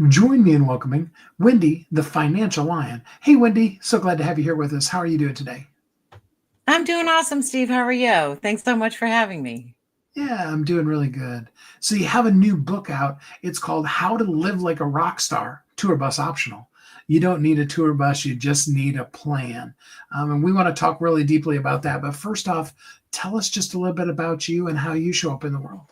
Join me in welcoming Wendy, the Financial Lion. Hey, Wendy, so glad to have you here with us. How are you doing today? I'm doing awesome, Steve. How are you? Thanks so much for having me. Yeah, I'm doing really good. So, you have a new book out. It's called How to Live Like a Rock Star, tour bus optional. You don't need a tour bus, you just need a plan. And we want to talk really deeply about that. But first off, tell us just a little bit about you and how you show up in the world.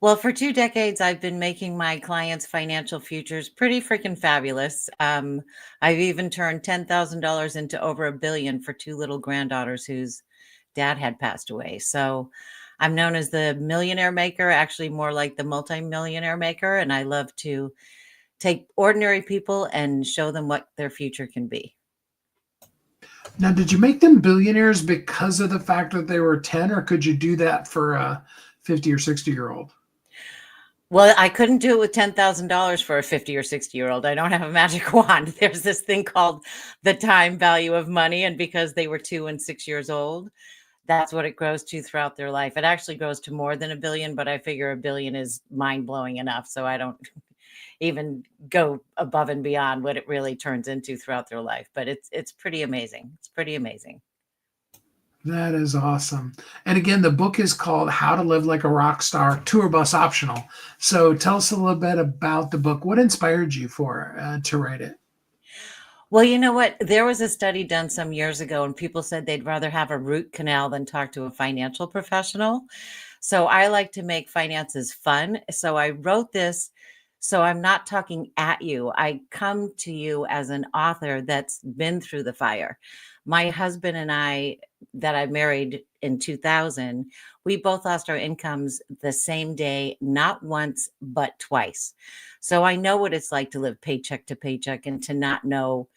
Well, for 2 decades, I've been making my clients' financial futures pretty freaking fabulous. I've even turned $10,000 into over $1 billion for two little granddaughters whose dad had passed away. So I'm known as the millionaire maker, actually more like the multimillionaire maker. And I love to take ordinary people and show them what their future can be. Now, did you make them billionaires because of the fact that they were 10, or could you do that for a 50 or 60-year-old? Well, I couldn't do it with $10,000 for a 50 or 60-year-old. I don't have a magic wand. There's this thing called the time value of money. And because they were 2 and 6 years old, that's what it grows to throughout their life. It actually grows to more than $1 billion, but I figure $1 billion is mind blowing enough. So I don't even go above and beyond what it really turns into throughout their life. But it's pretty amazing. It's pretty amazing. That is awesome. And again, the book is called How to Live Like a Rock Star, tour bus optional. So tell us a little bit about the book. What inspired you for to write it? Well, you know what? There was a study done some years ago, and people said they'd rather have a root canal than talk to a financial professional. So I like to make finances fun. So I wrote this so I'm not talking at you. I come to you as an author that's been through the fire. My husband and I, that I married in 2000, we both lost our incomes the same day, not once, but twice. So I know what it's like to live paycheck to paycheck and to not know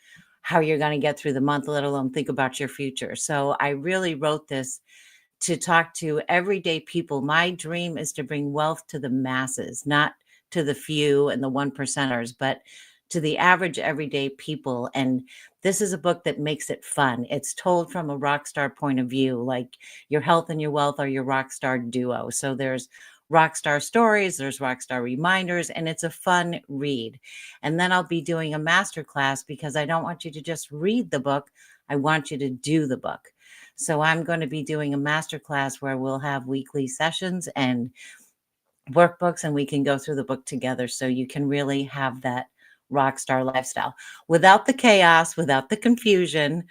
how you're going to get through the month, let alone think about your future. So I really wrote this to talk to everyday people. My dream is to bring wealth to the masses, not to the few and the one percenters, but to the average everyday people. And this is a book that makes it fun. It's told from a rock star point of view, like your health and your wealth are your rock star duo. So there's rock star stories, there's rock star reminders, and it's a fun read. And then I'll be doing a master class because I don't want you to just read the book. I want you to do the book. So I'm going to be doing a master class where we'll have weekly sessions and workbooks, and we can go through the book together so you can really have that rock star lifestyle without the chaos, without the confusion.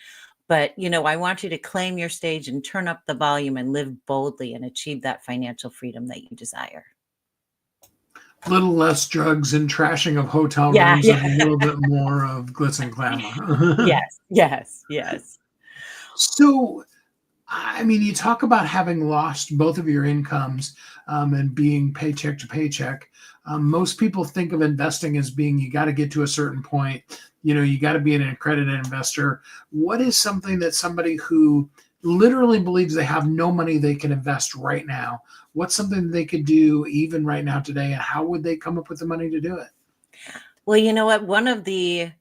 But, I want you to claim your stage and turn up the volume and live boldly and achieve that financial freedom that you desire. A little less drugs and trashing of hotel Yeah, rooms and a yeah. little bit more of glitz and glamour. Yes, yes, yes. So, I mean, you talk about having lost both of your incomes and being paycheck to paycheck. Most people think of investing as being you got to get to a certain point. You got to be an accredited investor. What is something that somebody who literally believes they have no money they can invest right now? What's something they could do even right now today? And how would they come up with the money to do it? Well, you know what? One of the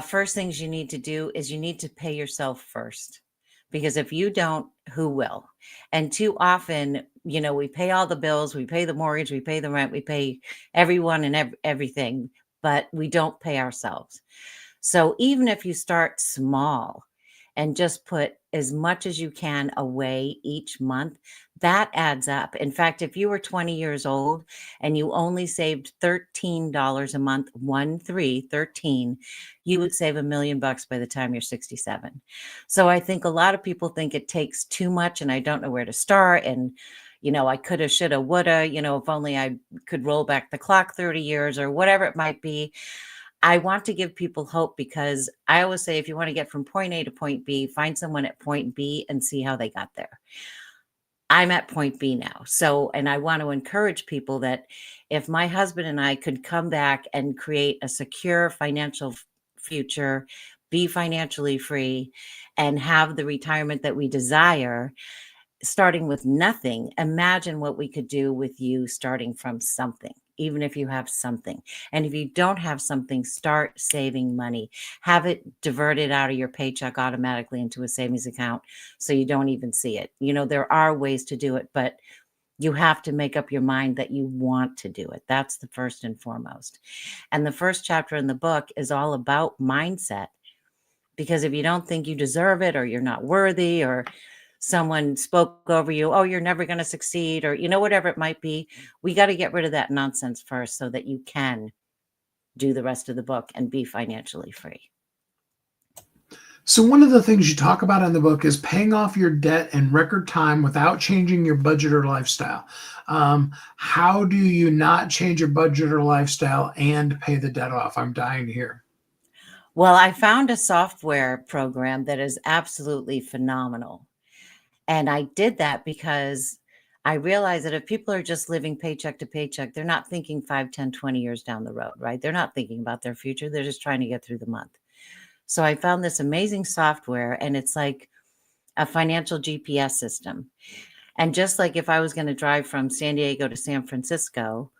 first things you need to do is you need to pay yourself first. Because if you don't, who will? And too often, we pay all the bills, we pay the mortgage, we pay the rent, we pay everyone and everything, but we don't pay ourselves. So even if you start small and just put as much as you can away each month, that adds up. In fact, if you were 20 years old and you only saved $13 a month, 13, you would save $1 million by the time you're 67. So I think a lot of people think it takes too much and I don't know where to start. And I coulda, shoulda, woulda, if only I could roll back the clock 30 years or whatever it might be. I want to give people hope because I always say if you want to get from point A to point B, find someone at point B and see how they got there. I'm at point B now. So, and I want to encourage people that if my husband and I could come back and create a secure financial future, be financially free, and have the retirement that we desire, starting with nothing, imagine what we could do with you starting from something, even if you have something. And if you don't have something, start saving money. Have it diverted out of your paycheck automatically into a savings account so you don't even see it. There are ways to do it, but You have to make up your mind that you want to do it. That's the first and foremost. And the first chapter in the book is all about mindset. Because if you don't think you deserve it, or you're not worthy, or someone spoke over you, oh, you're never going to succeed, or, whatever it might be, we got to get rid of that nonsense first so that you can do the rest of the book and be financially free. So one of the things you talk about in the book is paying off your debt in record time without changing your budget or lifestyle. How do you not change your budget or lifestyle and pay the debt off? I'm dying to hear. Well, I found a software program that is absolutely phenomenal. And I did that because I realized that if people are just living paycheck to paycheck, they're not thinking 5, 10, 20 years down the road, right? They're not thinking about their future. They're just trying to get through the month. So I found this amazing software, and it's like a financial GPS system. And just like if I was going to drive from San Diego to San Francisco,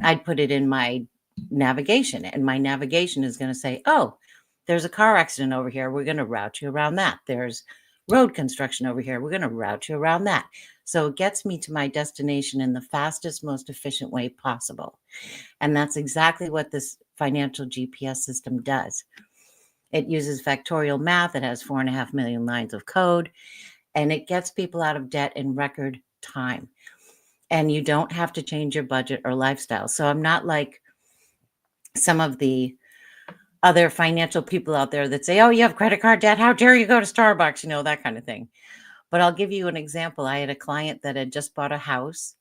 I'd put it in my navigation, and my navigation is going to say, oh, there's a car accident over here. We're going to route you around that. There's road construction over here. We're going to route you around that. So it gets me to my destination in the fastest, most efficient way possible. And that's exactly what this financial GPS system does. It uses factorial math. It has 4.5 million lines of code, and it gets people out of debt in record time. And you don't have to change your budget or lifestyle. So I'm not like some of the other financial people out there that say, oh, you have credit card debt. How dare you go to Starbucks? That kind of thing. But I'll give you an example. I had a client that had just bought a house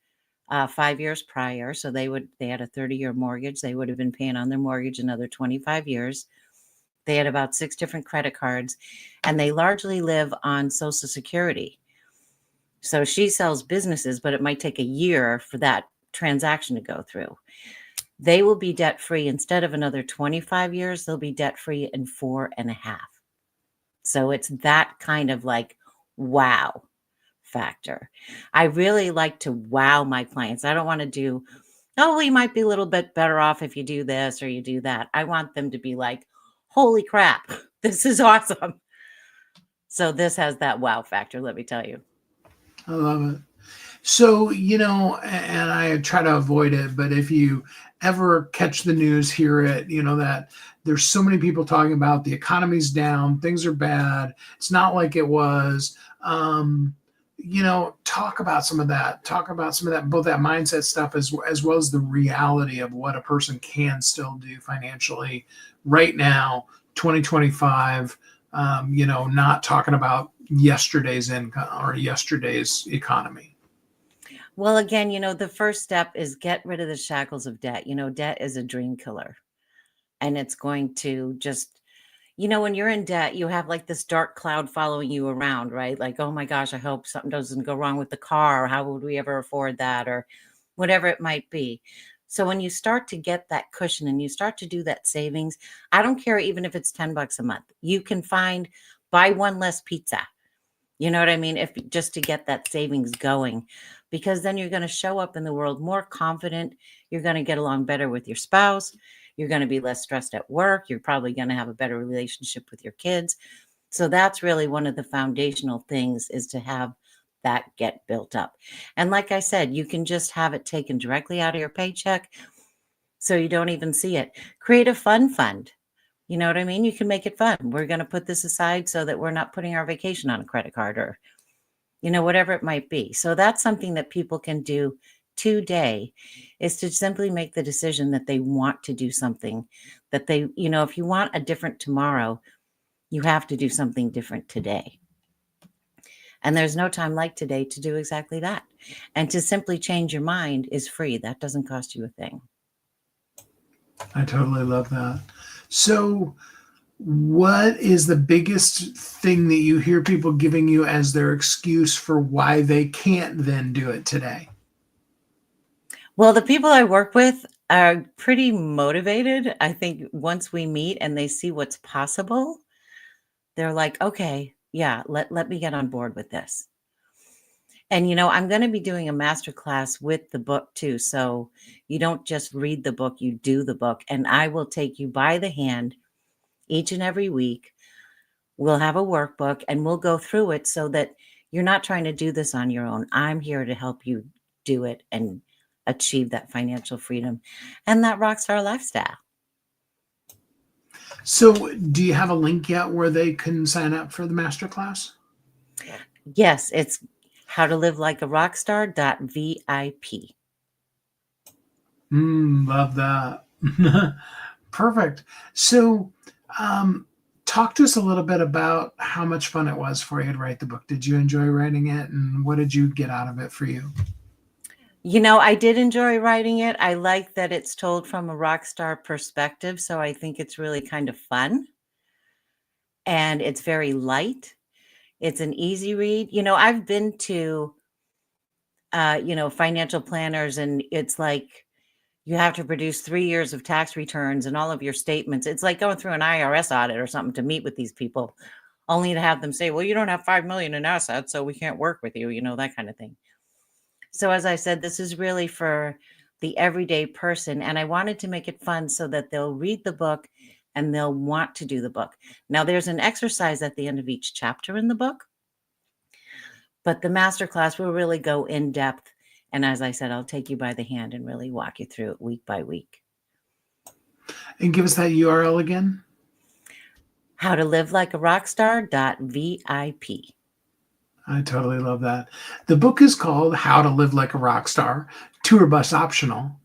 5 years prior. So they had a 30-year mortgage. They would have been paying on their mortgage another 25 years. They had about 6 different credit cards, and they largely live on Social Security. So she sells businesses, but it might take a year for that transaction to go through. They will be debt-free. Instead of another 25 years, they'll be debt-free in 4.5. So it's that kind of like wow factor. I really like to wow my clients. I don't want to do, oh, well, you might be a little bit better off if you do this or you do that. I want them to be like, holy crap, this is awesome. So this has that wow factor, let me tell you. I love it. So, and I try to avoid it, but if you ever catch the news, hear it, that there's so many people talking about the economy's down, things are bad, it's not like it was. Talk about some of that. Talk about some of that, both that mindset stuff as well as the reality of what a person can still do financially right now, 2025. Not talking about yesterday's income or yesterday's economy. Well, again, the first step is get rid of the shackles of debt. Debt is a dream killer, and it's going to just, when you're in debt, you have like this dark cloud following you around, right? Like, oh my gosh, I hope something doesn't go wrong with the car. How would we ever afford that? Or whatever it might be. So when you start to get that cushion and you start to do that savings, I don't care even if it's $10 a month, you can buy one less pizza. You know what I mean? If just to get that savings going, because then you're going to show up in the world more confident. You're going to get along better with your spouse. You're going to be less stressed at work. You're probably going to have a better relationship with your kids. So that's really one of the foundational things, is to have that get built up. And like I said, you can just have it taken directly out of your paycheck so you don't even see it. Create a fund. You know what I mean? You can make it fun. We're going to put this aside so that we're not putting our vacation on a credit card, or, whatever it might be. So that's something that people can do today, is to simply make the decision that they want to do something that they, if you want a different tomorrow, you have to do something different today. And there's no time like today to do exactly that. And to simply change your mind is free. That doesn't cost you a thing. I totally love that. So, what is the biggest thing that you hear people giving you as their excuse for why they can't then do it today? Well, the people I work with are pretty motivated. I think once we meet and they see what's possible, they're like, okay, yeah, let me get on board with this. And, I'm going to be doing a master class with the book too. So you don't just read the book, you do the book. And I will take you by the hand each and every week. We'll have a workbook and we'll go through it so that you're not trying to do this on your own. I'm here to help you do it and achieve that financial freedom and that rockstar lifestyle. So, do you have a link yet where they can sign up for the masterclass? Yes, it's how to live like a rockstar.vip. Love that. Perfect. So, um, talk to us a little bit about how much fun it was for you to write the book. Did you enjoy writing it, and what did you get out of it for you? I did enjoy writing it. I like that it's told from a rock star perspective, so I think it's really kind of fun and it's very light. It's an easy read. I've been to financial planners, and it's like you have to produce 3 years of tax returns and all of your statements. It's like going through an IRS audit or something to meet with these people, only to have them say, "Well, you don't have 5 million in assets, so we can't work with you," that kind of thing. So as I said, this is really for the everyday person, and I wanted to make it fun so that they'll read the book and they'll want to do the book. Now, there's an exercise at the end of each chapter in the book, but the masterclass will really go in depth. And as I said, I'll take you by the hand and really walk you through it week by week. And give us that URL again. How to live like a rockstar.vip. I totally love that. The book is called How to Live Like a Rockstar, tour bus optional.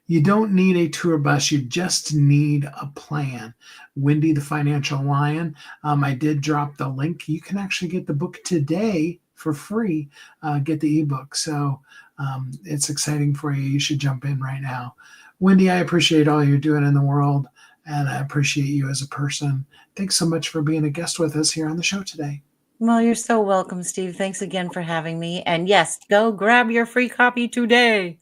You don't need a tour bus, you just need a plan. Wendy, the Financial Lion, I did drop the link. You can actually get the book today for free, get the ebook. So it's exciting for you. You should jump in right now. Wendy, I appreciate all you're doing in the world, and I appreciate you as a person. Thanks so much for being a guest with us here on the show today. Well, you're so welcome, Steve. Thanks again for having me. And yes, go grab your free copy today.